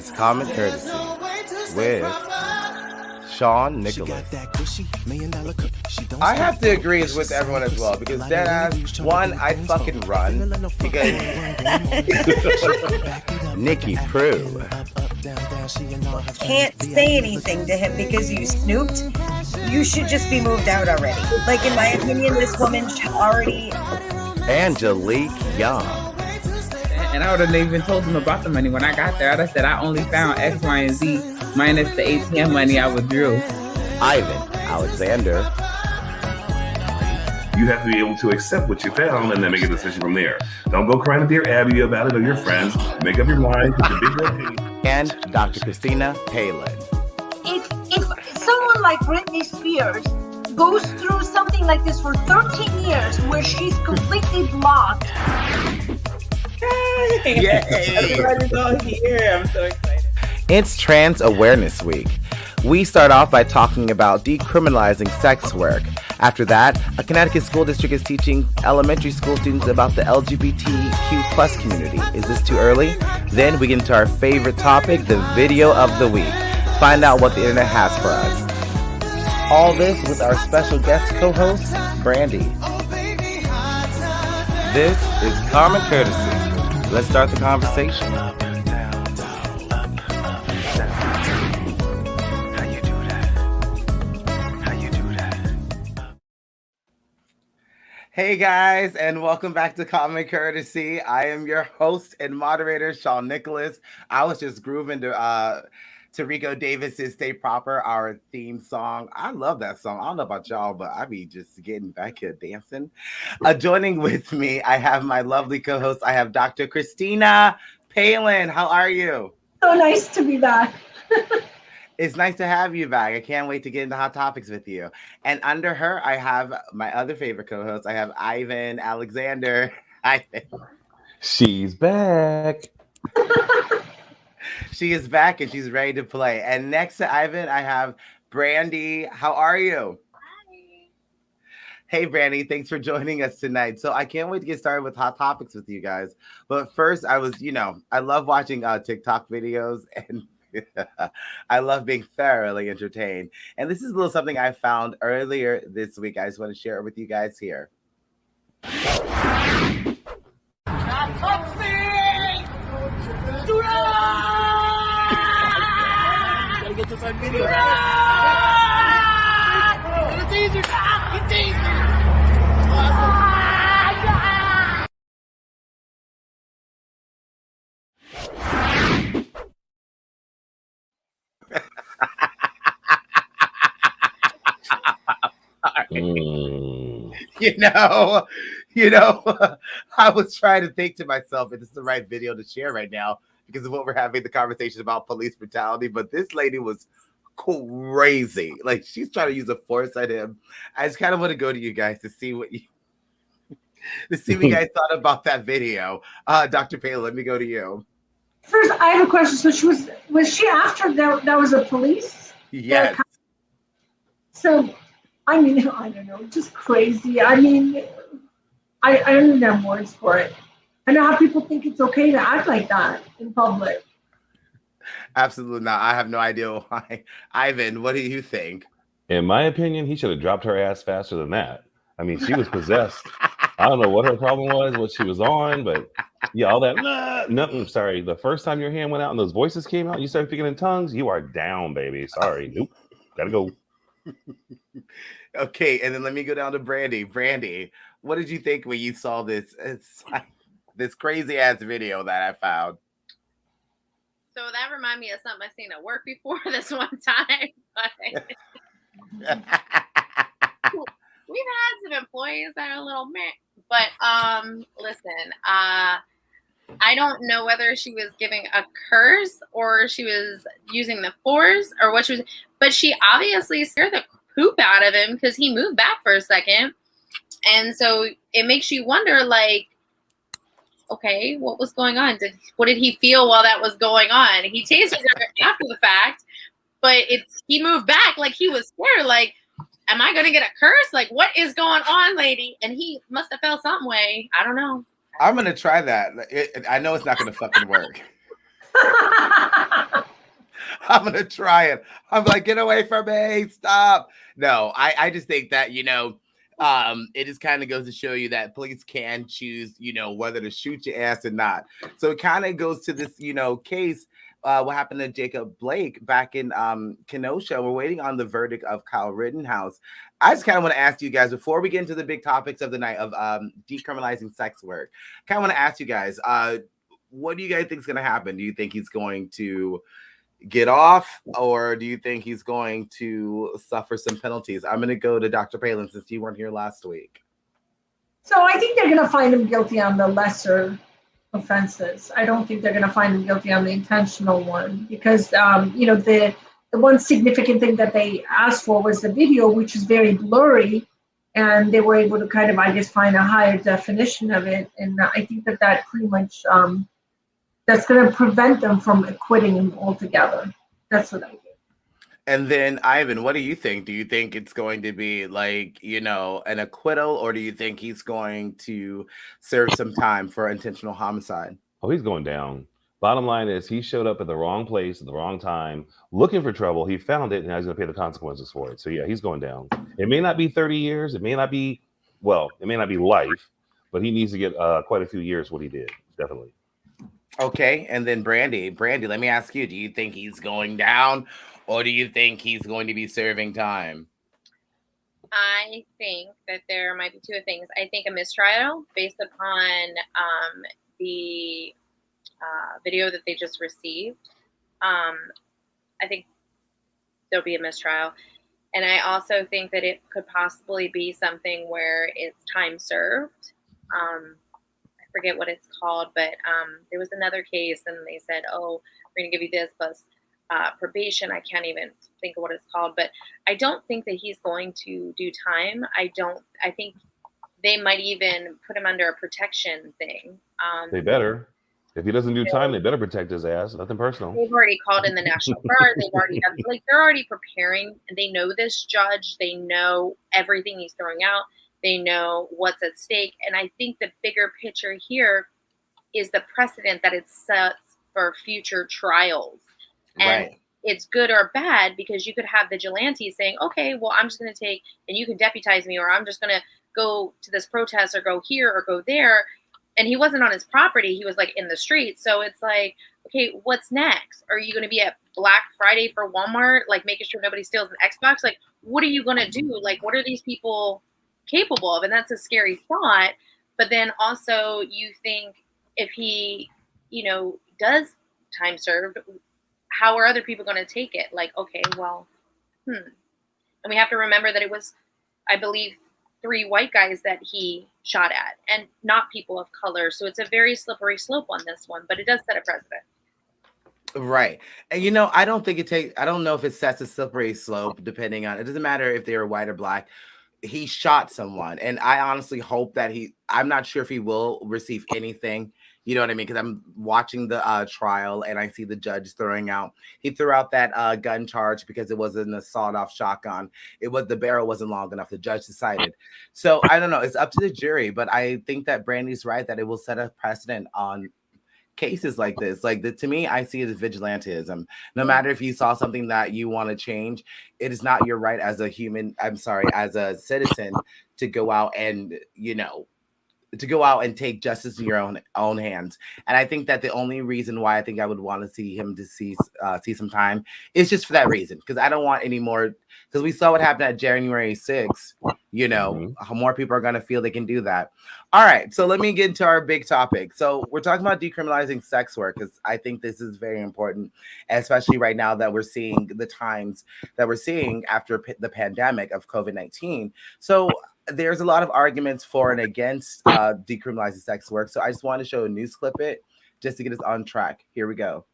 is Common Courtesy with Sean Nicholas. I have to agree with everyone as well because deadass, one, I'd fucking run because Nikki Prue. Can't say anything to him because you snooped. You should just be moved out already. Like, in my opinion, this woman should already... Angelique Young. And I would have even told them about the money when I got there. I said I only found X, Y, and Z minus the ATM money I withdrew. Ivan Alexander. You have to be able to accept what you found and then make a decision from there. Don't go crying to Dear Abby about it or your friends. Make up your mind. Put the big red And Dr. Christina Palin. If someone like Britney Spears goes through something like this for 13 years where she's completely blocked. Yay! Everybody's all here. I'm so excited. It's Trans Awareness Week. We start off by talking about decriminalizing sex work. After that, a Connecticut school district is teaching elementary school students about the LGBTQ plus community. Is this too early? Then we get into our favorite topic, the video of the week. Find out what the internet has for us. All this with our special guest co-host, Brandy. This is Common Courtesy. Let's start the conversation. Hey guys, and welcome back to Common Courtesy. I am your host and moderator, Sean Nicholas. I was just grooving to Rico Davis's Stay Proper, our theme song. I love that song. I don't know about y'all, but I be just getting back here dancing. Joining with me, I have my lovely co-host. I have Dr. Christina Palin. How are you? So nice to be back. It's nice to have you back. I can't wait to get into hot topics with you. And under her, I have my other favorite co-host. I have Ivan Alexander. Ivan. She's back. She is back and she's ready to play. And next to Ivan, I have Brandy. How are you? Hi. Hey, Brandy. Thanks for joining us tonight. So I can't wait to get started with hot topics with you guys. But first, I love watching TikTok videos and I love being thoroughly entertained. And this is a little something I found earlier this week. I just want to share it with you guys here. I was trying to think to myself, if this is the right video to share right now because of what we're having the conversation about police brutality. But this lady was crazy. Like, she's trying to use a force on him. I just kind of want to go to you guys to see what you guys thought about that video. Dr. Palin, let me go to you. First, I have a question. So was she after that was a police? Yes. So, I mean, I don't know, just crazy. I mean, I don't even have words for it. I know how people think it's okay to act like that in public. Absolutely not. I have no idea why. Ivan, what do you think? In my opinion, he should have dropped her ass faster than that. I mean, she was possessed. I don't know what her problem was, what she was on, but yeah, all that. Nothing. Sorry. The first time your hand went out and those voices came out, you started speaking in tongues, you are down, baby. Sorry. Nope. Gotta go. Okay, and then let me go down to Brandy. Brandy, what did you think when you saw this crazy ass video that I found? So that reminded me of something I've seen at work before this one time. We've had some employees that are a little meh. But listen, I don't know whether she was giving a curse or she was using the force or what she was, but she obviously scared the poop out of him because he moved back for a second. And so it makes you wonder, like, okay, what was going on? What did he feel while that was going on? He tased her after the fact, but he moved back like he was scared. Like, am I going to get a curse? Like, what is going on, lady? And he must have felt some way. I don't know. I'm going to try that. I know it's not going to fucking work. I'm gonna try it. I'm like, get away from me! Stop! No, I just think that it just kind of goes to show you that police can choose, whether to shoot your ass or not. So it kind of goes to this, case. What happened to Jacob Blake back in Kenosha? We're waiting on the verdict of Kyle Rittenhouse. I just kind of want to ask you guys before we get into the big topics of the night of decriminalizing sex work. Kind of want to ask you guys, what do you guys think is going to happen? Do you think he's going to get off, or do you think he's going to suffer some penalties? I'm going to go to Dr. Palin since you weren't here last week. So I think they're going to find him guilty on the lesser offenses. I don't think they're going to find him guilty on the intentional one because, the one significant thing that they asked for was the video, which is very blurry, and they were able to kind of, I guess, find a higher definition of it. And I think that pretty much that's going to prevent them from acquitting him altogether. That's what I think. And then, Ivan, what do you think? Do you think it's going to be like, an acquittal, or do you think he's going to serve some time for intentional homicide? Oh, he's going down. Bottom line is he showed up at the wrong place at the wrong time, looking for trouble. He found it, and now he's going to pay the consequences for it. So, yeah, he's going down. It may not be 30 years. It may not be life, but he needs to get quite a few years what he did, definitely. Okay, and then Brandy, let me ask you, do you think he's going down, or do you think he's going to be serving time? I think that there might be two things. I think a mistrial based upon the video that they just received. I think there'll be a mistrial. And I also think that it could possibly be something where it's time served. I forget what it's called, but there was another case and they said, oh, we're going to give you this plus probation. I can't even think of what it's called, but I don't think that he's going to do time. I think they might even put him under a protection thing. They better. If he doesn't do time, they better protect his ass. Nothing personal. They've already called in the National Guard. They've already done, they're already preparing. They know this judge. They know everything he's throwing out. They know what's at stake. And I think the bigger picture here is the precedent that it sets for future trials. And right. It's good or bad because you could have vigilantes saying, okay, well, I'm just going to take, and you can deputize me, or I'm just going to go to this protest or go here or go there. And he wasn't on his property. He was like in the street. So it's like, okay, what's next? Are you going to be at Black Friday for Walmart, like making sure nobody steals an Xbox? Like, what are you going to do? Like, what are these people capable of? And that's a scary thought. But then also you think if he, does time served, how are other people going to take it? Like, okay, well, And we have to remember that it was, I believe, 3 white guys that he shot at and not people of color. So it's a very slippery slope on this one, but it does set a precedent. Right. And I don't know if it sets a slippery slope depending on, it doesn't matter if they were white or black. He shot someone. And I honestly hope that I'm not sure if he will receive anything. You know what I mean? Because I'm watching the trial and I see the judge he threw out that gun charge because it was an assault-off shotgun. The barrel wasn't long enough. The judge decided. So I don't know. It's up to the jury. But I think that Brandy's right that it will set a precedent on cases like this. To me, I see it as vigilantism. No matter if you saw something that you want to change, it is not your right as as a citizen to go out and, take justice in your own hands. And I think that the only reason why I think I would want to see him see some time is just for that reason. Because I don't want any more, because we saw what happened at January 6th, how more people are going to feel they can do that. All right, so let me get into our big topic. So we're talking about decriminalizing sex work, because I think this is very important, especially right now that we're seeing the times that we're seeing after the pandemic of COVID-19. So there's a lot of arguments for and against decriminalizing sex work. So I just want to show a news clip just to get us on track. Here we go.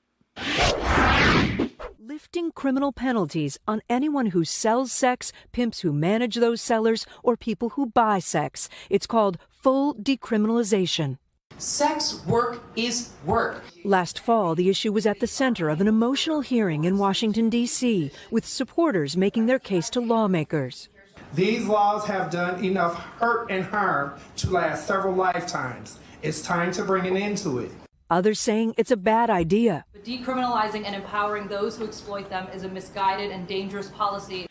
Lifting criminal penalties on anyone who sells sex, pimps who manage those sellers, or people who buy sex. It's called full decriminalization. Sex work is work. Last fall, the issue was at the center of an emotional hearing in Washington, D.C., with supporters making their case to lawmakers. These laws have done enough hurt and harm to last several lifetimes. It's time to bring an end to it. Others saying it's a bad idea. But decriminalizing and empowering those who exploit them is a misguided and dangerous policy.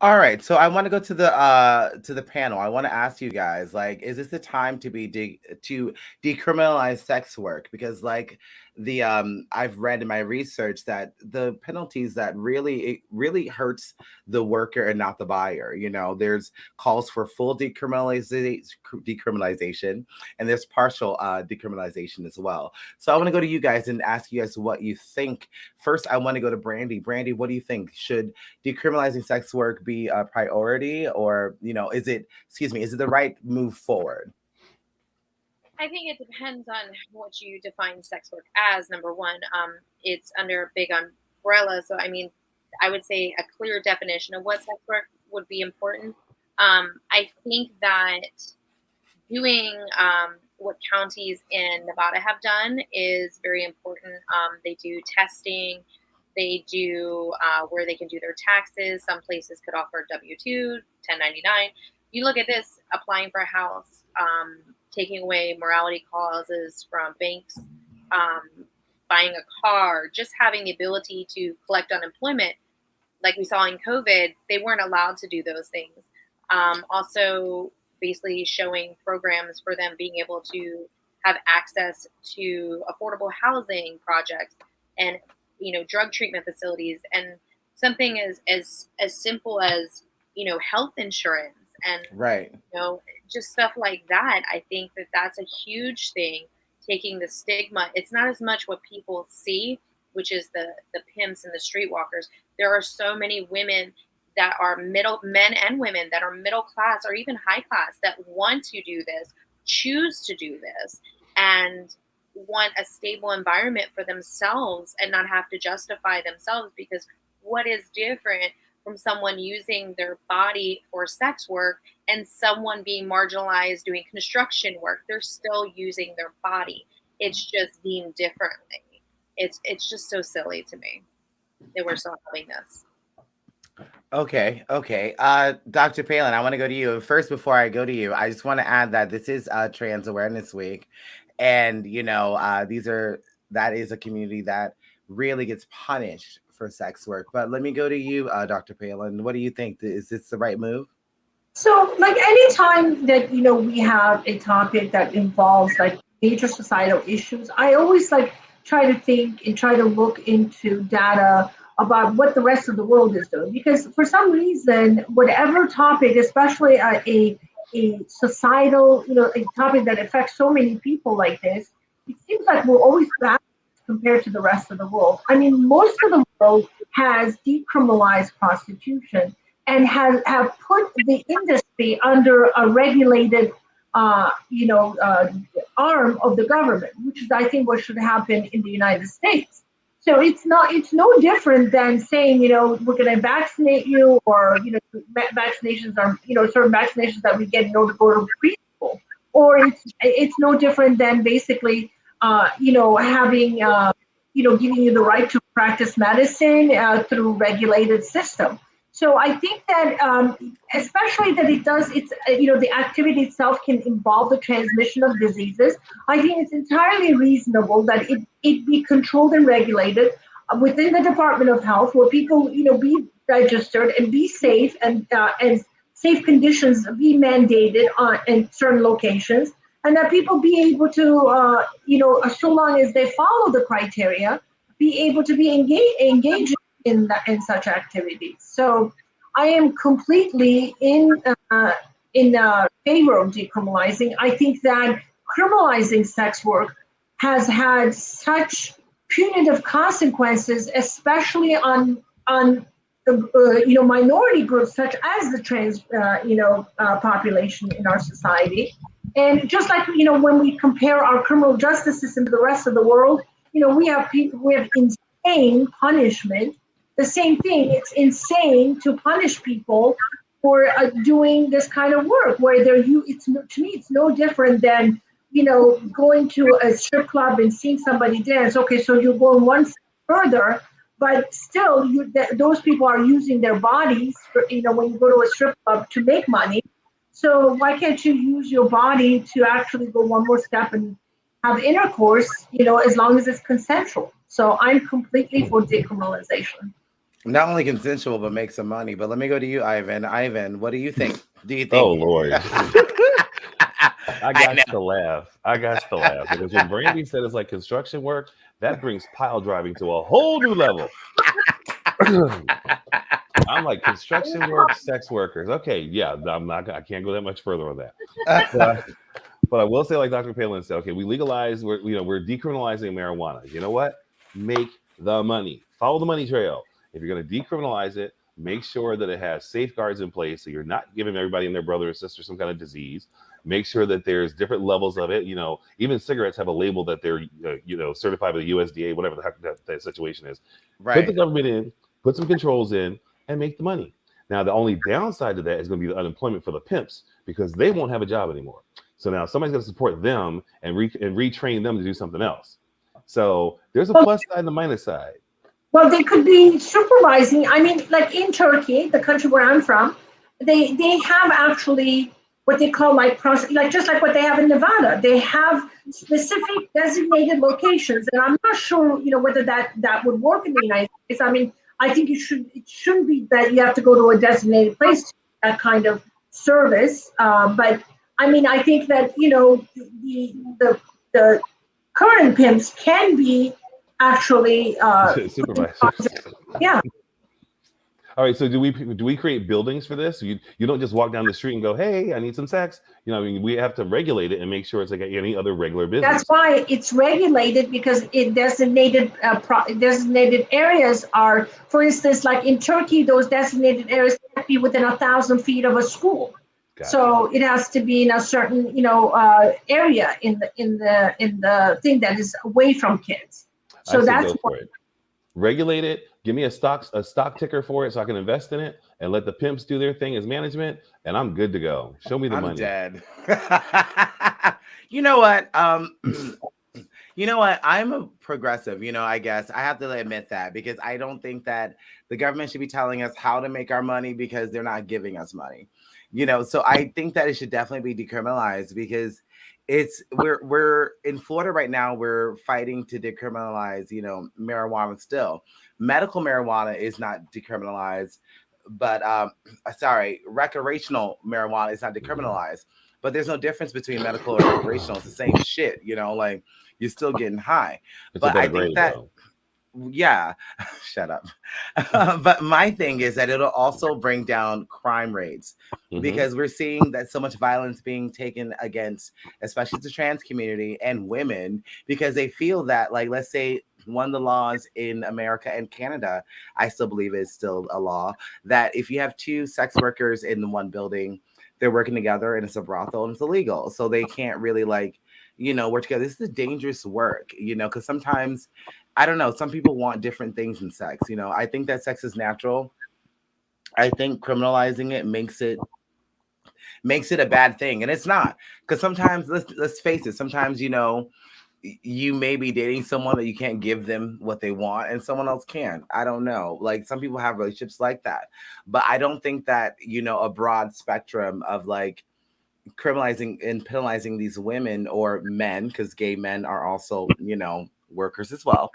All right, so I want to go to the panel. I want to ask you guys, like, is this the time to to decriminalize sex work? Because like I've read in my research that the penalties that it really hurts the worker and not the buyer. You know, there's calls for full decriminalization, and there's partial decriminalization as well. So I want to go to you guys and ask you guys what you think. First, I want to go to Brandy. Brandy, what do you think? Should decriminalizing sex work be a priority, or is it the right move forward? I think it depends on what you define sex work as. Number one, it's under a big umbrella. So, I mean, I would say a clear definition of what sex work would be important. I think that doing what counties in Nevada have done is very important. They do testing. They do where they can do their taxes. Some places could offer W-2, 1099. You look at this, applying for a house, taking away morality clauses from banks, buying a car, just having the ability to collect unemployment, like we saw in COVID, they weren't allowed to do those things. Also, basically showing programs for them being able to have access to affordable housing projects and drug treatment facilities, and something as simple as health insurance and right, just stuff like that. I think that that's a huge thing, taking the stigma. It's not as much what people see, which is the pimps and the streetwalkers. There are so many women that are men and women that are middle class or even high class that want to do this, choose to do this, and want a stable environment for themselves and not have to justify themselves. Because what is different from someone using their body for sex work and someone being marginalized doing construction work? They're still using their body. It's just deemed differently. It's just so silly to me that we're still having this. Okay. Dr. Palin, I want to go to you. First, before I go to you, I just want to add that this is Trans Awareness Week. And, that is a community that really gets punished for sex work. But let me go to you, Dr. Palin. What do you think? Is this the right move? So, like, anytime that, we have a topic that involves like major societal issues, I always try to think and try to look into data about what the rest of the world is doing. Because for some reason, whatever topic, especially a societal, a topic that affects so many people like this, it seems like we're always back compared to the rest of the world. I mean, most of the world has decriminalized prostitution and have put the industry under a regulated, arm of the government, which is, I think, what should happen in the United States. So it's no different than saying, we're going to vaccinate you, or, vaccinations are, certain vaccinations that we get in order to go to preschool. Or it's no different than basically, having, giving you the right to practice medicine through regulated system. So I think that, especially that the activity itself can involve the transmission of diseases. I think it's entirely reasonable that it be controlled and regulated within the Department of Health, where people, be registered and be safe, and safe conditions be mandated in certain locations, and that people be able to, so long as they follow the criteria, be able to be engaged in such activities. So I am completely in favor of decriminalizing. I think that criminalizing sex work has had such punitive consequences, especially on minority groups such as the trans population in our society. And just like when we compare our criminal justice system to the rest of the world, we have insane punishment. The same thing, it's insane to punish people for doing this kind of work, where to me, it's no different than, going to a strip club and seeing somebody dance. Okay, so you're going one step further, but still, those people are using their bodies, when you go to a strip club, to make money. So why can't you use your body to actually go one more step and have intercourse, as long as it's consensual? So I'm completely for decriminalization. Not only consensual, but make some money. But let me go to you, Ivan. Ivan, what do you think? Do you Oh think? Lord. I got know. to laugh. I got to laugh because when Brandy said it's like construction work, that brings pile driving to a whole new level. I'm like construction work, sex workers. Okay, yeah, I can't go that much further on that. But I will say, like Dr. Palin said, okay, we legalize, we're decriminalizing marijuana. You know what? Make the money. Follow the money trail. If you're going to decriminalize it, make sure that it has safeguards in place so you're not giving everybody and their brother or sister some kind of disease. Make sure that there's different levels of it. Even cigarettes have a label that they're, certified by the USDA, whatever the heck that situation is. Right. Put the government in, put some controls in, and make the money. Now, the only downside to that is going to be the unemployment for the pimps because they won't have a job anymore. So now somebody's going to support them and retrain them to do something else. So there's a plus side and a minus side. Well, they could be supervising. I mean, like in Turkey, the country where I'm from, they have actually what they call like just like what they have in Nevada. They have specific designated locations, and I'm not sure, whether that would work in the United States. I mean, I think it shouldn't be that you have to go to a designated place to get that kind of service. But I mean, I think that the current pimps can be actually supervisors. Yeah. All right. So do we create buildings for this? You don't just walk down the street and go, "Hey, I need some sex." We have to regulate it and make sure it's like any other regular business. That's why it's regulated, because it designated areas are, for instance, like in Turkey, those designated areas can't be within 1,000 feet of a school. Gotcha. So it has to be in a certain area in the thing that is away from kids. So that's why. Regulate it. Give me a stock ticker for it so I can invest in it and let the pimps do their thing as management, and I'm good to go. Show me the money. I'm dead. You know what? I'm a progressive, I guess I have to admit that, because I don't think that the government should be telling us how to make our money because they're not giving us money. So I think that it should definitely be decriminalized, because we're in Florida right now. We're fighting to decriminalize, marijuana still. Medical marijuana is not decriminalized, but recreational marijuana is not decriminalized. But there's no difference between medical and recreational. It's the same shit, like you're still getting high. But I think that, yeah, shut up. But my thing is that it'll also bring down crime rates, because we're seeing that so much violence being taken against, especially the trans community and women, because they feel that, like, let's say one of the laws in America and Canada, I still believe is still a law, that if you have two sex workers in one building, they're working together and it's a brothel and it's illegal. So they can't really work together. This is dangerous work, because sometimes, I don't know, some people want different things in sex. I think that sex is natural. I think criminalizing it makes it a bad thing. And it's not, because sometimes, let's face it, sometimes, you may be dating someone that you can't give them what they want and someone else can. I don't know. Like, some people have relationships like that. But I don't think that, a broad spectrum of like criminalizing and penalizing these women or men, because gay men are also, workers as well.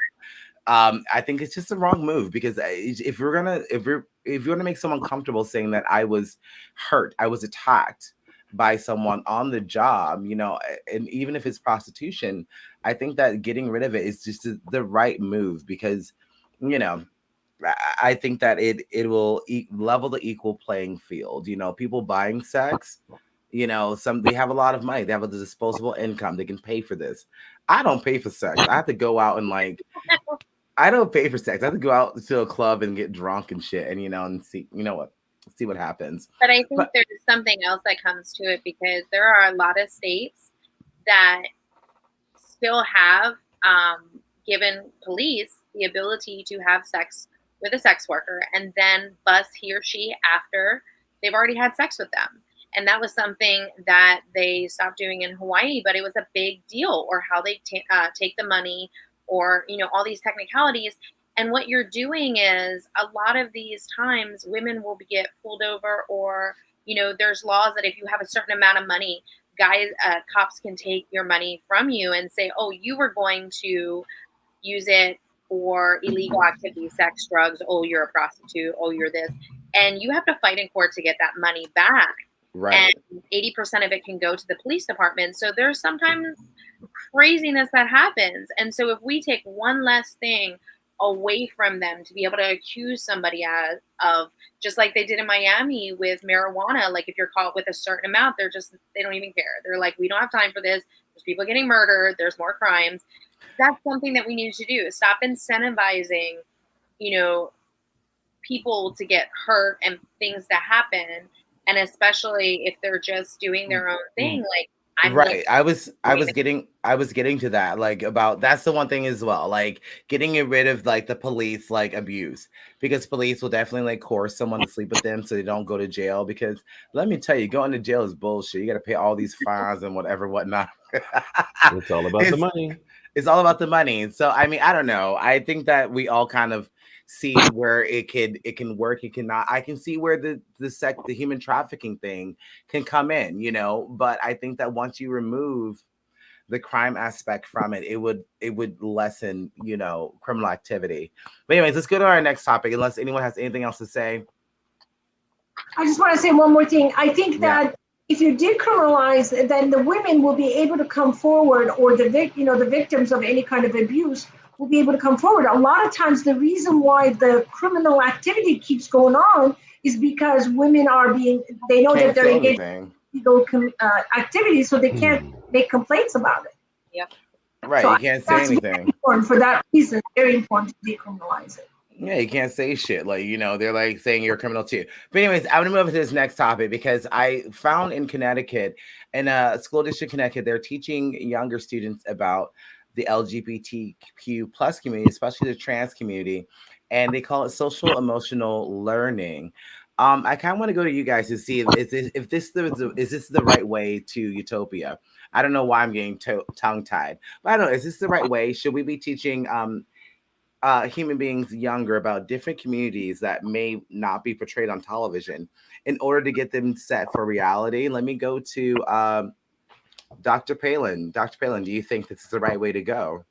I think it's just the wrong move, because if you're gonna make someone comfortable saying that I was hurt, I was attacked by someone on the job, and even if it's prostitution, I think that getting rid of it is just the right move, because, I think that it will level the equal playing field. People buying sex, they have a lot of money, they have a disposable income, they can pay for this. I don't pay for sex. I have to go out and I don't pay for sex. I have to go out to a club and get drunk and shit, and and see what happens. But I think there's something else that comes to it, because there are a lot of states that still have given police the ability to have sex with a sex worker and then bus he or she after they've already had sex with them. And that was something that they stopped doing in Hawaii, but it was a big deal, or how they take the money, or, all these technicalities. And what you're doing is, a lot of these times women will get pulled over or, there's laws that if you have a certain amount of money, cops can take your money from you and say, oh, you were going to use it for illegal activities, sex, drugs. Oh, you're a prostitute. Oh, you're this. And you have to fight in court to get that money back. Right. And 80% of it can go to the police department. So there's sometimes craziness that happens. And so if we take one less thing away from them to be able to accuse somebody of, just like they did in Miami with marijuana, like if you're caught with a certain amount, they don't even care. They're like, we don't have time for this. There's people getting murdered. There's more crimes. That's something that we need to do. Stop incentivizing, people to get hurt and things to happen. And especially if they're just doing their own thing, like right. I was getting to that, like, about, that's the one thing as well, like getting rid of like the police like abuse, because police will definitely like coerce someone to sleep with them so they don't go to jail, because let me tell you, going to jail is bullshit. You got to pay all these fines and whatnot. It's all about the money. It's all about the money. So I mean, I don't know. I think that we all kind of see where it can work, it cannot. I can see where the human trafficking thing can come in, but I think that once you remove the crime aspect from it, it would lessen, criminal activity. But anyways, let's go to our next topic, unless anyone has anything else to say. I just want to say one more thing. I think that if you decriminalize, then the women will be able to come forward, or the victims of any kind of abuse will be able to come forward. A lot of times the reason why the criminal activity keeps going on is because women they know that they're engaged in illegal activities, so they can't make complaints about it. Yep. Right, so you can't say anything. Important for that reason, very important to decriminalize it. Yeah, you can't say shit. Like, they're like saying you're a criminal too. But anyways, I'm going to move to this next topic, because I found in Connecticut, in a school district in Connecticut, they're teaching younger students about the LGBTQ plus community, especially the trans community, and they call it social emotional learning. I kind of want to go to you guys to see is this the right way to utopia? I don't know why I'm getting tongue-tied, but I don't know. Is this the right way? Should we be teaching human beings younger about different communities that may not be portrayed on television in order to get them set for reality? Let me go to Dr. Palin. Dr. Palin, do you think this is the right way to go?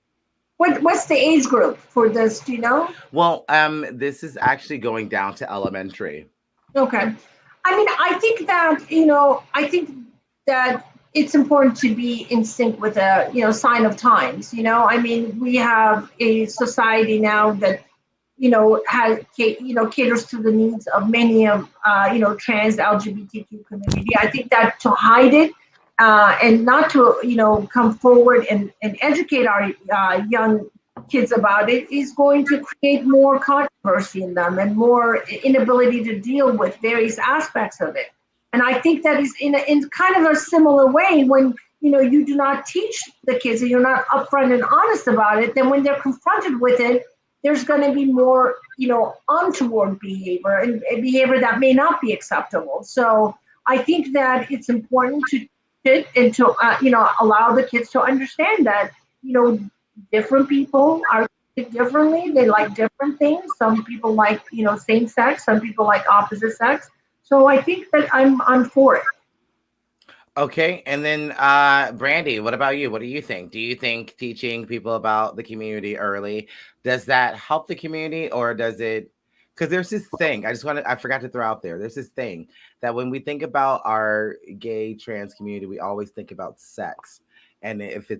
What's the age group for this? Do you know? Well, this is actually going down to elementary. Okay. I mean, I think that it's important to be in sync with the, sign of times. I mean, we have a society now that, caters to the needs of many of, trans LGBTQ community. I think that to hide it and not to, come forward and educate our young kids about it is going to create more controversy in them and more inability to deal with various aspects of it. And I think that is in kind of a similar way when, you do not teach the kids and you're not upfront and honest about it, then when they're confronted with it, there's going to be more, untoward behavior and behavior that may not be acceptable. So I think that it's important to sit and to, allow the kids to understand that, different people are differently. They like different things. Some people like, same sex. Some people like opposite sex. So I think that I'm for it. Okay, and then Brandy, what about you? What do you think? Do you think teaching people about the community early, does that help the community, or does it? Because there's this thing I forgot to throw out there. There's this thing that when we think about our gay trans community, we always think about sex, and if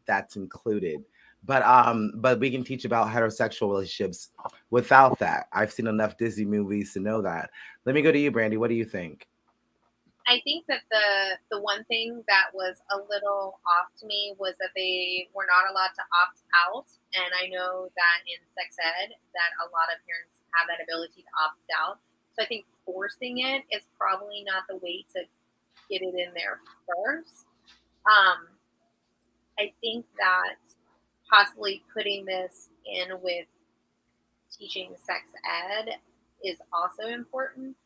that's included. But we can teach about heterosexual relationships without that. I've seen enough Disney movies to know that. Let me go to you, Brandy. What do you think? I think that the one thing that was a little off to me was that they were not allowed to opt out. And I know that in sex ed that a lot of parents have that ability to opt out. So I think forcing it is probably not the way to get it in there first. I think that possibly putting this in with teaching sex ed is also important.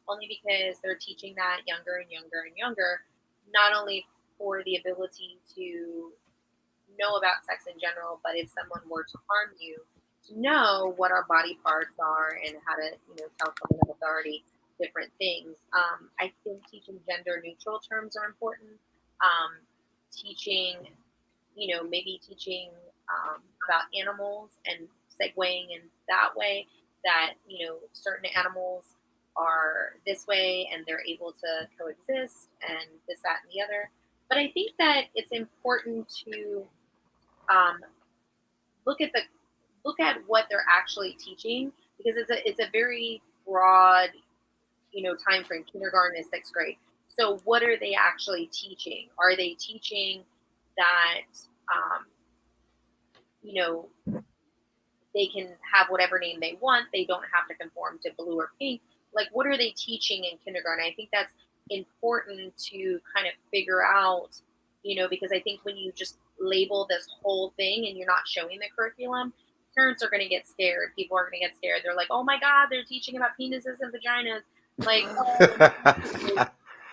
Only because they're teaching that younger and younger and younger, not only for the ability to know about sex in general, but if someone were to harm you, to know what our body parts are and how to, tell someone of authority. different things. I think teaching gender neutral terms are important. Teaching, maybe teaching about animals and segueing in that way that, certain animals are this way and they're able to coexist and this, that, and the other. But I think that it's important to um, look at what they're actually teaching, because it's a very broad, time frame. Kindergarten is 6th grade. So what are they actually teaching? Are they teaching that um, you know they can have whatever name they want, they don't have to conform to blue or pink? Like, what are they teaching in kindergarten? I think that's important to kind of figure out, because I think when you just label this whole thing and you're not showing the curriculum, parents are going to get scared. People are going to get scared. They're like, oh my God, they're teaching about penises and vaginas. Like,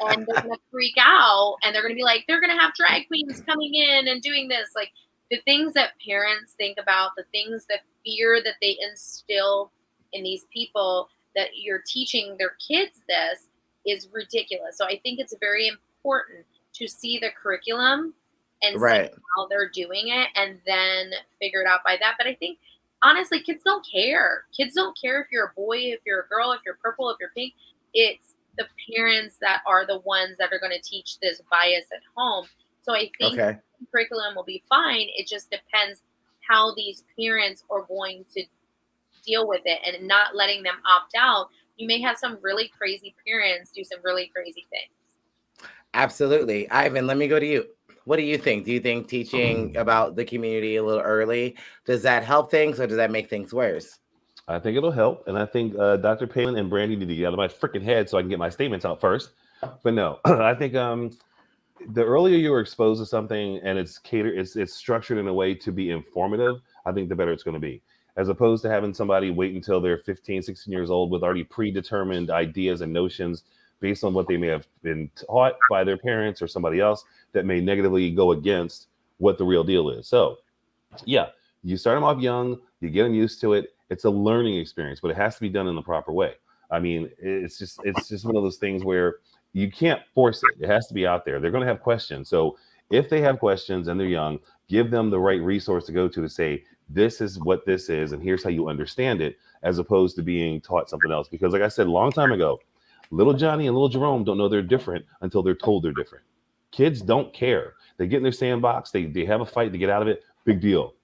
and they're going to freak out, and they're going to be like, they're going to have drag queens coming in and doing this. Like, the things that parents think about, the things that fear that they instill in these people, that you're teaching their kids this, is ridiculous. So I think it's very important to see the curriculum and see how they're doing it, and then figure it out by that. But I think, honestly, kids don't care. Kids don't care if you're a boy, if you're a girl, if you're purple, if you're pink. It's the parents that are the ones that are going to teach this bias at home. So I think the curriculum will be fine. It just depends how these parents are going to deal with it, and not letting them opt out. You may have some really crazy parents do some really crazy things. Absolutely. Ivan, let me go to you. What do you think? Do you think teaching about the community a little early, does that help things or does that make things worse? I think it'll help. And I think Dr. Palin and Brandy need to get out of my freaking head so I can get my statements out first. But no, I think the earlier you're exposed to something and it's structured in a way to be informative, I think the better it's going to be. As opposed to having somebody wait until they're 15, 16 years old with already predetermined ideas and notions based on what they may have been taught by their parents or somebody else that may negatively go against what the real deal is. So yeah, you start them off young, you get them used to it. It's a learning experience, but it has to be done in the proper way. I mean, it's just one of those things where you can't force it. It has to be out there. They're going to have questions. So if they have questions and they're young, give them the right resource to go to say, this is what this is, and here's how you understand it, as opposed to being taught something else. Because like I said a long time ago, little Johnny and little Jerome don't know they're different until they're told they're different. Kids don't care. They get in their sandbox, they have a fight to get out of it, big deal.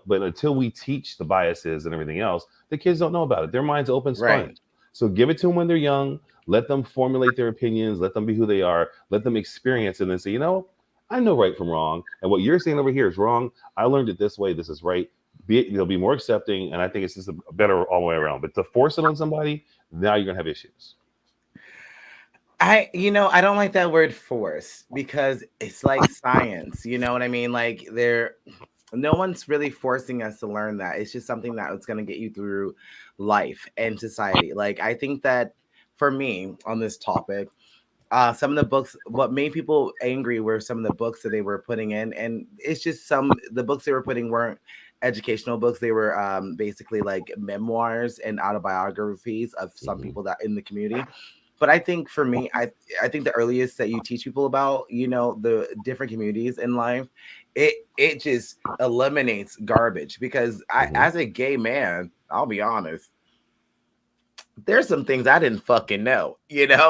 But until we teach the biases and everything else, the kids don't know about it. Their mind's open sponge. Right. So give it to them when they're young, let them formulate their opinions, let them be who they are, let them experience it, and then say, I know right from wrong, and what you're saying over here is wrong. I learned it this way, this is right. They'll be more accepting, and I think it's just a better all the way around. But to force it on somebody, now you're gonna have issues. I don't like that word force, because it's like science. You know what I mean? Like, no one's really forcing us to learn that. It's just something that is going to get you through life and society. Like, I think that for me on this topic, some of the books, what made people angry were some of the books that they were putting in. And it's just the books they were putting weren't educational books. They were basically like memoirs and autobiographies of some people that in the community. But I think for me, I think the earliest that you teach people about, the different communities in life, it just eliminates garbage. Because as a gay man, I'll be honest, there's some things I didn't fucking know,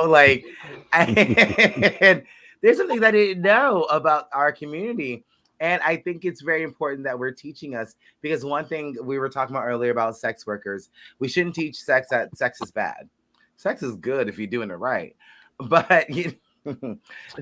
like, and there's some things I didn't know about our community. And I think it's very important that we're teaching us, because one thing we were talking about earlier about sex workers, we shouldn't teach sex that sex is bad. Sex is good if you're doing it right, but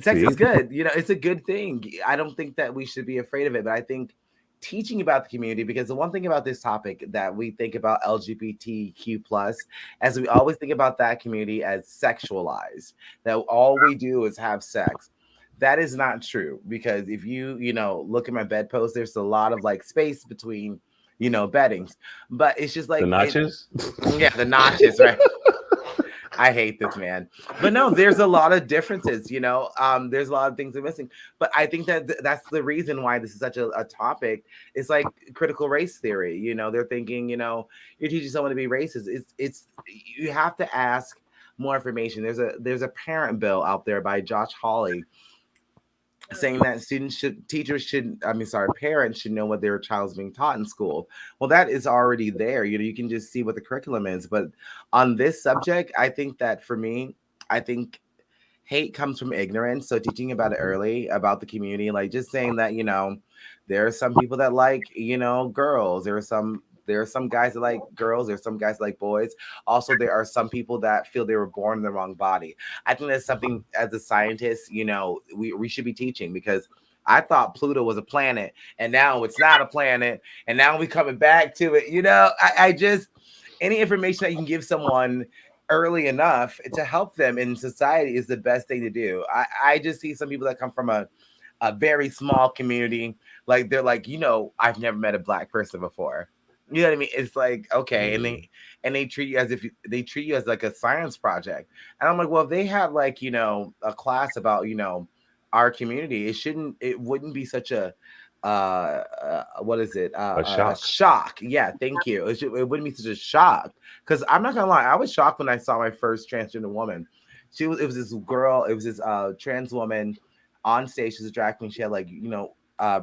sex is good. It's a good thing. I don't think that we should be afraid of it, but I think teaching about the community, because the one thing about this topic that we think about LGBTQ plus, as we always think about that community as sexualized, that all we do is have sex. That is not true, because if you look at my bedpost, there's a lot of like space between beddings, but it's just like the notches. The notches, right? I hate this, man. But no, there's a lot of differences, there's a lot of things are missing. But I think that that's the reason why this is such a topic. It's like critical race theory. They're thinking, you're teaching someone to be racist. It's you have to ask more information. There's a parent bill out there by Josh Hawley saying that parents should know what their child's being taught in school. Well, that is already there. You can just see what the curriculum is. But on this subject, I think that for me, I think hate comes from ignorance. So teaching about it early, about the community, like just saying that, there are some people that like, girls. There are some guys that like girls. There are some guys that like boys. Also, there are some people that feel they were born in the wrong body. I think that's something as a scientist, we should be teaching, because I thought Pluto was a planet and now it's not a planet. And now we're coming back to it. I just, any information that you can give someone early enough to help them in society is the best thing to do. I just see some people that come from a very small community. Like they're like, I've never met a Black person before. You know what I mean? It's like, okay. And they treat you as if they treat you as like a science project. And I'm like, well, if they had like, a class about, our community, it wouldn't be such a, what is it? A shock. Yeah. Thank you. It wouldn't be such a shock. Cause I'm not gonna lie. I was shocked when I saw my first transgender woman. It was this girl. It was this trans woman on stage. She was a drag queen. She had like,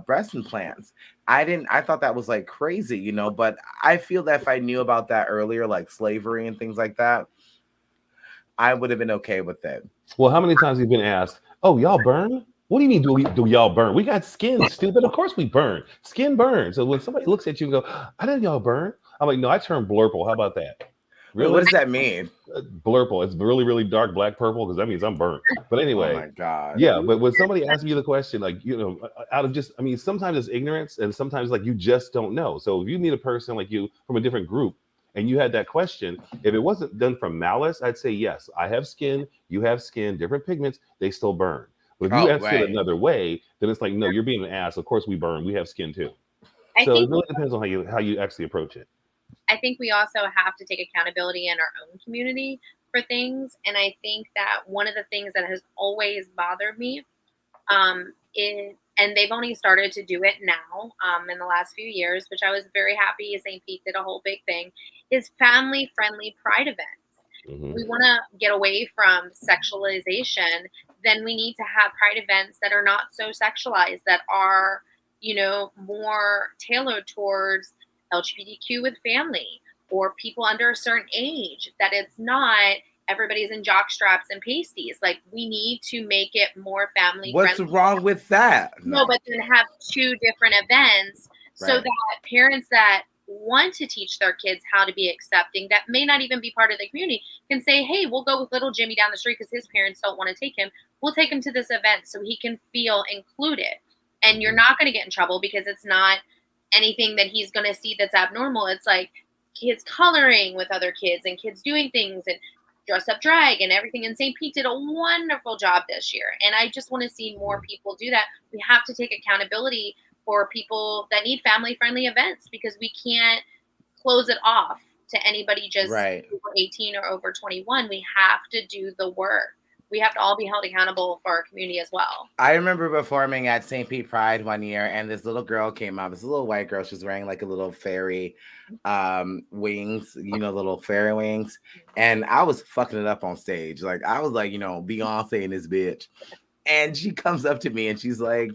breast implants. I thought that was like crazy, but I feel that if I knew about that earlier, like slavery and things like that, I would have been okay with it. Well, how many times have you been asked, oh, y'all burn? What do you mean do y'all burn? We got skin, stupid. Of course we burn. Skin burns. So when somebody looks at you and go, I didn't y'all burn. I'm like, no, I turned blurple. How about that? Really? What does that mean? Blurple. It's really, really dark black purple, because that means I'm burnt. But anyway. Oh my God. Yeah, but when somebody asks you the question, like, out of just, sometimes it's ignorance and sometimes like you just don't know. So if you meet a person like you from a different group and you had that question, if it wasn't done from malice, I'd say, yes, I have skin, you have skin, different pigments, they still burn. But if you ask it another way, then it's like, no, you're being an ass. Of course we burn. We have skin too. So it really depends on how you actually approach it. I think we also have to take accountability in our own community for things. And I think that one of the things that has always bothered me and they've only started to do it now in the last few years, which I was very happy. St. Pete did a whole big thing, is family-friendly pride events. Mm-hmm. We want to get away from sexualization. Then we need to have pride events that are not so sexualized, that are, more tailored towards LGBTQ with family or people under a certain age, that it's not everybody's in jock straps and pasties. Like, we need to make it more family friendly. What's wrong with that? No, but then have two different events so that parents that want to teach their kids how to be accepting, that may not even be part of the community, can say, hey, we'll go with little Jimmy down the street because his parents don't want to take him. We'll take him to this event so he can feel included. And you're not going to get in trouble because it's not anything that he's going to see that's abnormal. It's like kids coloring with other kids and kids doing things and dress up drag and everything. And St. Pete did a wonderful job this year. And I just want to see more people do that. We have to take accountability for people that need family-friendly events, because we can't close it off to anybody just over 18 or over 21. We have to do the work. We have to all be held accountable for our community as well. I remember performing at St. Pete Pride one year, and this little girl came out. This little white girl. She was wearing like a little fairy wings, little fairy wings. And I was fucking it up on stage. Like, I was like, Beyonce and this bitch. And she comes up to me and she's like,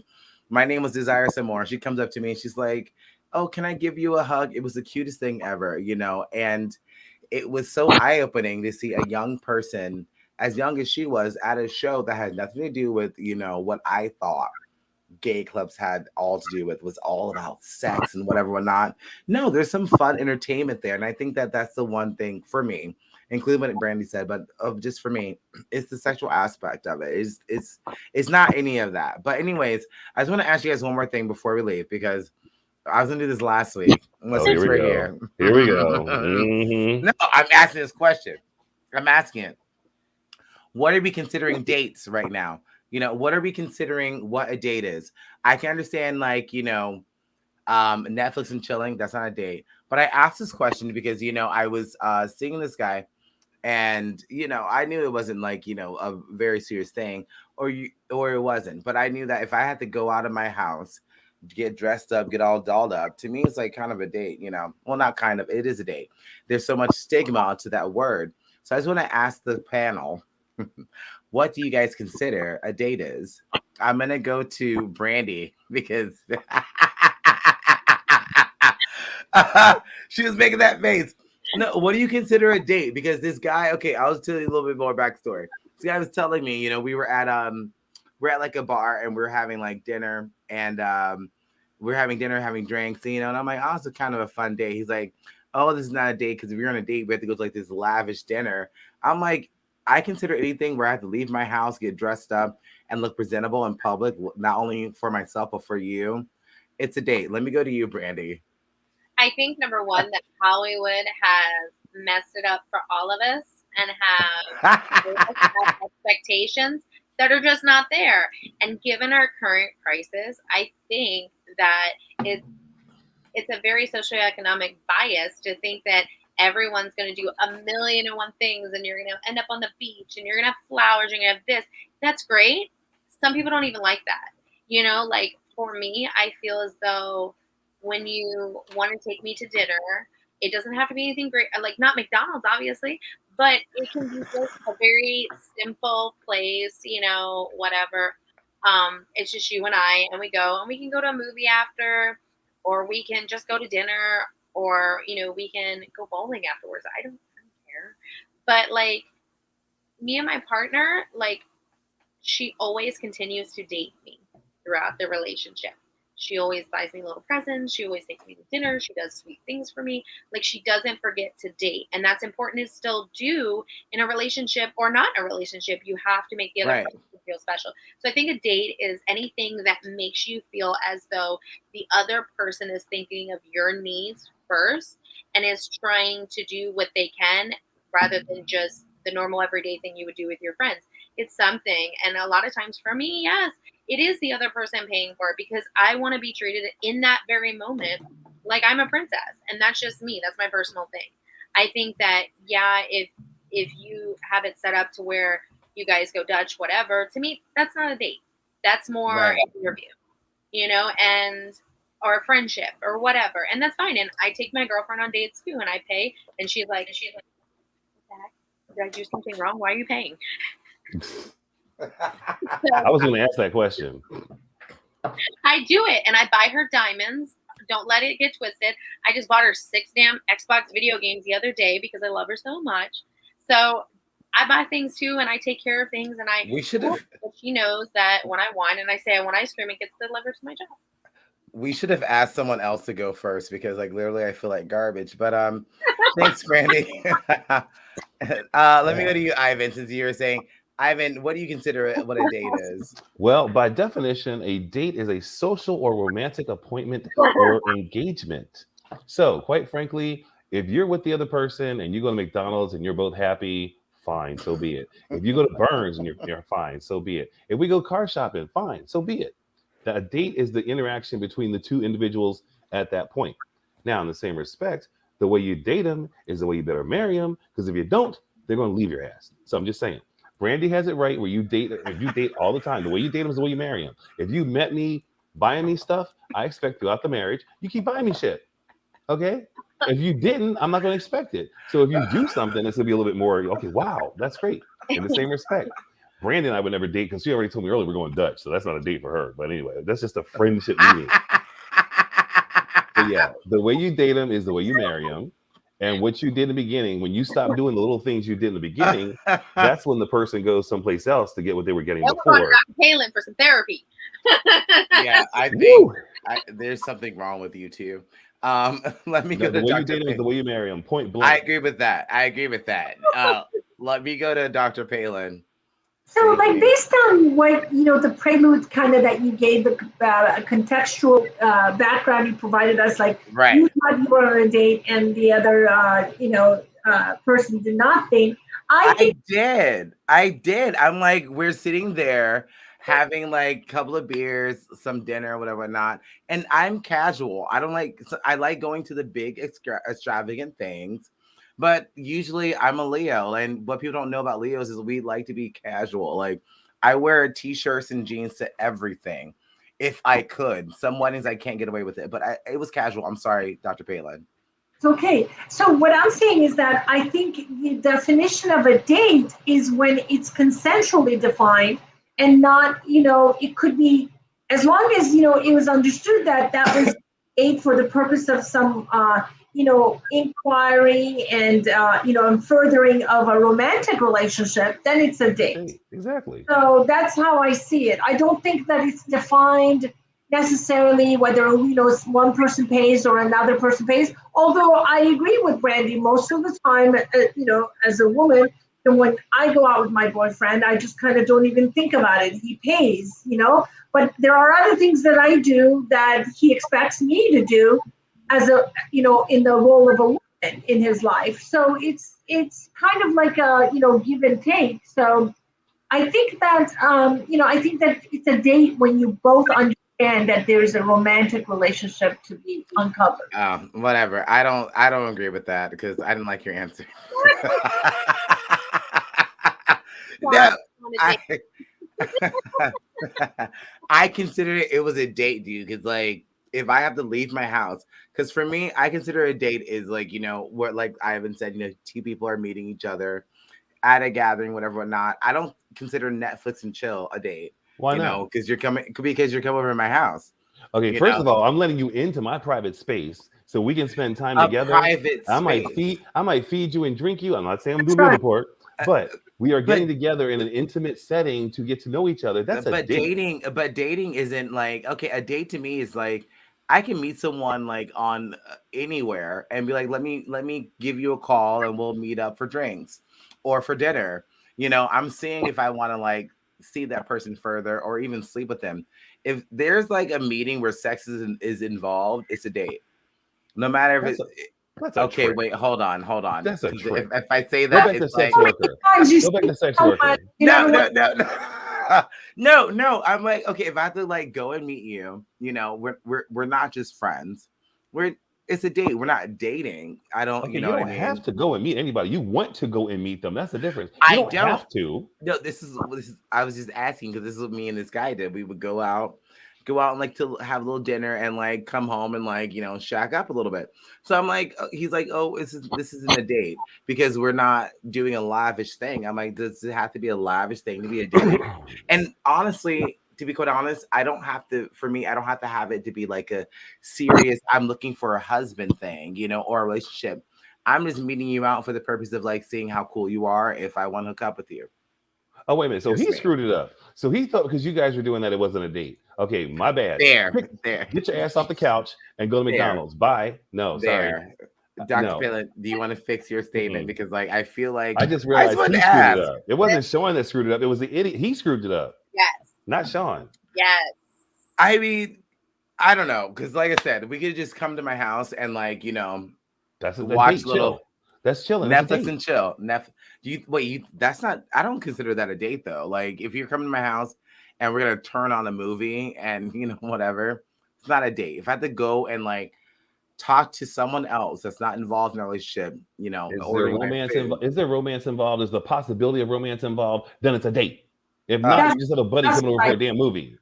my name was Desire Samore. She comes up to me and she's like, oh, can I give you a hug? It was the cutest thing ever, and it was so eye-opening to see a young person as young as she was at a show that had nothing to do with, what I thought gay clubs had all to do with, was all about sex and whatever, whatnot. No, there's some fun entertainment there. And I think that that's the one thing for me, including what Brandy said, but just for me, it's the sexual aspect of it. It's not any of that. But anyways, I just want to ask you guys one more thing before we leave, because I was going to do this last week. Here we go. Here we go. Mm-hmm. No, I'm asking this question. I'm asking it. What are we considering dates right now? What are we considering what a date is? I can understand, like, Netflix and chilling. That's not a date. But I asked this question because, I was seeing this guy, and, I knew it wasn't like, a very serious thing, or it wasn't. But I knew that if I had to go out of my house, get dressed up, get all dolled up, to me, it's like kind of a date, Well, not kind of. It is a date. There's so much stigma to that word. So I just want to ask the panel, what do you guys consider a date is? I'm gonna go to Brandy because she was making that face. No, what do you consider a date? Because this guy, okay, I'll tell you a little bit more backstory. This guy was telling me, we were at like a bar and we are having like dinner and we're having dinner, having drinks, and I'm like, oh, it's kind of a fun day. He's like, oh, this is not a date because if you're on a date, we have to go to like this lavish dinner. I'm like, I consider anything where I have to leave my house, get dressed up, and look presentable in public, not only for myself but for you. It's a date. Let me go to you, Brandy. I think number one, that Hollywood has messed it up for all of us and have expectations that are just not there. And given our current crisis, I think that it's a very socioeconomic bias to think that everyone's going to do a million and one things and you're going to end up on the beach and you're going to have flowers and you're going to have this. That's great. Some people don't even like that. Like for me, I feel as though when you want to take me to dinner, it doesn't have to be anything great, like not McDonald's, obviously, but it can be just a very simple place, whatever. It's just you and I, and we go, and we can go to a movie after, or we can just go to dinner, or, we can go bowling afterwards. I don't care. But like me and my partner, like she always continues to date me throughout the relationship. She always buys me little presents. She always takes me to dinner. She does sweet things for me. Like she doesn't forget to date. And that's important to still do in a relationship or not a relationship. You have to make the other person feel special. So I think a date is anything that makes you feel as though the other person is thinking of your needs first and is trying to do what they can rather than just the normal everyday thing you would do with your friends. It's something. And a lot of times for me, yes, it is the other person paying for it because I want to be treated in that very moment like I'm a princess. And that's just me. That's my personal thing. I think that, yeah, if you have it set up to where you guys go Dutch, whatever, to me, that's not a date. That's more an interview, and or a friendship or whatever. And that's fine. And I take my girlfriend on dates too, and I pay. And she's like, did I do something wrong? Why are you paying? I was going to ask that question. I do it, and I buy her diamonds. Don't let it get twisted. I just bought her 6 damn Xbox video games the other day because I love her so much. So I buy things too, and I take care of things, and she knows that when I want, and I say I want ice cream, it gets delivered to my job. We should have asked someone else to go first because, like, literally, I feel like garbage. But thanks, Brandy. Let me go to you, Ivan, since you were saying. Ivan, what do you consider what a date is? Well, by definition, a date is a social or romantic appointment or engagement. So, quite frankly, if you're with the other person and you go to McDonald's and you're both happy, fine, so be it. If you go to Burns and you're fine, so be it. If we go car shopping, fine, so be it. Now, a date is the interaction between the two individuals at that point. Now, in the same respect, the way you date them is the way you better marry them, because if you don't, they're going to leave your ass. So I'm just saying. Brandy has it right where you date. If you date all the time, the way you date them is the way you marry them. If you met me buying me stuff, I expect throughout the marriage, you keep buying me shit. Okay? If you didn't, I'm not going to expect it. So if you do something, it's going to be a little bit more, okay, wow, that's great. In the same respect. Brandy and I would never date because she already told me earlier we're going Dutch. So that's not a date for her. But anyway, that's just a friendship meeting. So yeah, the way you date them is the way you marry them. And what you did in the beginning, when you stop doing the little things you did in the beginning, that's when the person goes someplace else to get what they were getting before. Dr. Palin for some therapy. Yeah, I think there's something wrong with you too. Let me go to the way Dr. you date them is the way you marry them. Point blank. I agree with that. Let me go to Dr. Palin. So, like, based on what, the prelude kind of that you gave, the contextual background you provided us, like, you thought you were on a date and the other, person did not think. I did. I'm like, we're sitting there having, like, a couple of beers, some dinner, whatever, not. And I'm casual. I like going to the big, extravagant things. But usually I'm a Leo, and what people don't know about Leos is we like to be casual. Like, I wear t-shirts and jeans to everything if I could. Some weddings I can't get away with it, but it was casual. I'm sorry, Dr. Palin. It's okay. So what I'm saying is that I think the definition of a date is when it's consensually defined and not, it could be, as long as, it was understood that that was aid for the purpose of some, inquiry and, and furthering of a romantic relationship, then it's a date. Exactly. So that's how I see it. I don't think that it's defined necessarily whether, one person pays or another person pays. Although I agree with Brandy, most of the time, as a woman, and when I go out with my boyfriend, I just kind of don't even think about it. He pays, but there are other things that I do that he expects me to do as a, in the role of a woman in his life. So it's kind of like a, give and take. So I think that, I think that it's a date when you both understand that there's a romantic relationship to be uncovered. Whatever. I don't agree with that because I didn't like your answer. No, I consider it was a date, dude. Because like, if I have to leave my house, because for me, I consider a date is like, where like Ivan said, two people are meeting each other at a gathering, whatever, whatnot. I don't consider Netflix and chill a date. Why not? Because you're coming over to my house. Okay, first of all, I'm letting you into my private space so we can spend time together. Private I might feed you and drink you. I'm not saying I'm doing the report, but we are getting together in an intimate setting to get to know each other. That's a date. But dating isn't like, okay, a date to me is like, I can meet someone like on anywhere and be like, let me give you a call and we'll meet up for drinks or for dinner. I'm seeing if I want to like see that person further or even sleep with them. If there's like a meeting where sex is involved, it's a date. No matter if it's okay. Trick. Wait, hold on. That's a trick. If I say that, go back to sex worker. Go back to sex worker. No. I'm like, okay, if I have to like go and meet you, we're not just friends. It's a date. We're not dating. I don't. Okay, you don't have to go and meet anybody. You want to go and meet them. That's the difference. You don't have to. No, this is. I was just asking because this is what me and this guy did. We would go out and like to have a little dinner and like come home and like shack up a little bit. So I'm like, he's like, oh, this isn't a date because we're not doing a lavish thing. I'm like, does it have to be a lavish thing to be a date? And honestly, to be quite honest, I don't have to have it to be like a serious, I'm looking for a husband thing, or a relationship. I'm just meeting you out for the purpose of like seeing how cool you are if I want to hook up with you. Oh, wait a minute. So he screwed it up. So he thought because you guys were doing that, it wasn't a date. Okay, my bad. There. Get your ass off the couch and go to McDonald's. Bye. No, sorry. Dr. Palin, do you want to fix your statement? Because like I feel like I just realized he screwed it up. It wasn't Sean that screwed it up. It was the idiot. He screwed it up. Yes. Not Sean. Yes. I mean, I don't know. Because like I said, we could just come to my house and like, that's a watch little chill. That's chilling. Netflix and chill. That's not, I don't consider that a date though. Like if you're coming to my house and we're going to turn on a movie and whatever, it's not a date. If I have to go and like talk to someone else that's not involved in a relationship, is there romance involved? Is the possibility of romance involved? Then it's a date. If not, you just have a buddy coming over for a damn movie.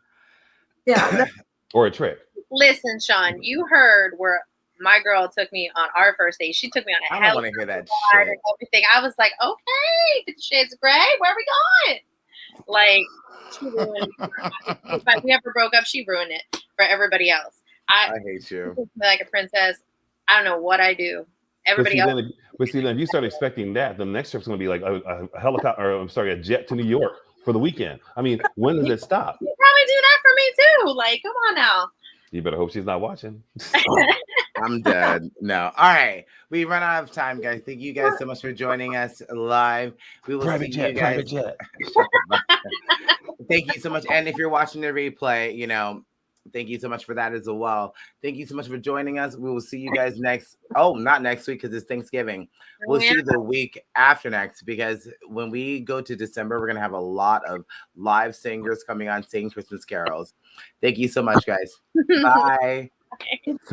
Yeah. Or a trick. Listen, Sean, you heard where my girl took me on our first date. She took me on a I don't want to hear that shit. And everything. I was like, okay, 50 Shades of Grey, where are we going? Like, she ruined it. If we ever broke up, she ruined it for everybody else. I hate you. Like a princess. I don't know what I do. Everybody else. But see, then if you start expecting that, the next trip's going to be like a helicopter, or I'm sorry, a jet to New York for the weekend. I mean, when does it stop? You probably do that for me too. Like, come on now. You better hope she's not watching. I'm dead. No. All right. We run out of time, guys. Thank you guys so much for joining us live. We will see you guys. Private jet. Thank you so much. And if you're watching the replay, thank you so much for that as well. Thank you so much for joining us. We will see you guys not next week because it's Thanksgiving. We'll see you the week after next because when we go to December, we're going to have a lot of live singers coming on singing Christmas carols. Thank you so much, guys. Bye.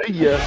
See ya.